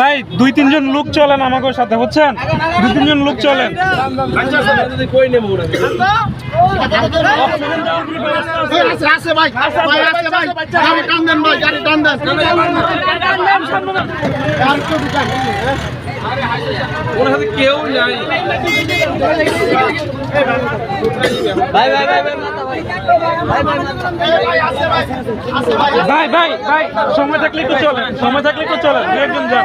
ভাই 2-3 জন লোক চলেন আমাকে সাথে, বুঝছেন? 2-3 জন লোক চলেন। কেউ নাই ভাই ভাই ভাই ভাই ভাই ভাই সময় থাকলে একটু চলেন, সময় থাকলে একটু চলেন, একজন যান।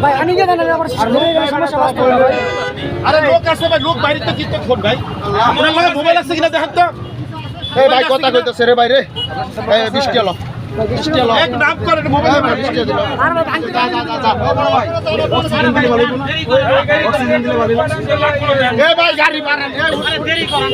ভাই আমি যে জানেন আবার সমস্যা বাস্তব ভাই। আরে লোক আছে ভাই, লোক বাইরে তো কিতক্ষণ ভাই, আপনার লাগে মোবাইল আছে কিনা দেখেন তো। এই ভাই কথা কইতেছে রে ভাই রে, এই 20 টাকা লো, 20 টাকা লো, এক নাম করে মোবাইল 20 টাকা দিল। আর ভাই ভাঙতে যা অক্সিজেন দিলে ভালো, অক্সিজেন দিলে ভালো। এই ভাই গাড়ি বাড়ান, এই দেরি করেন,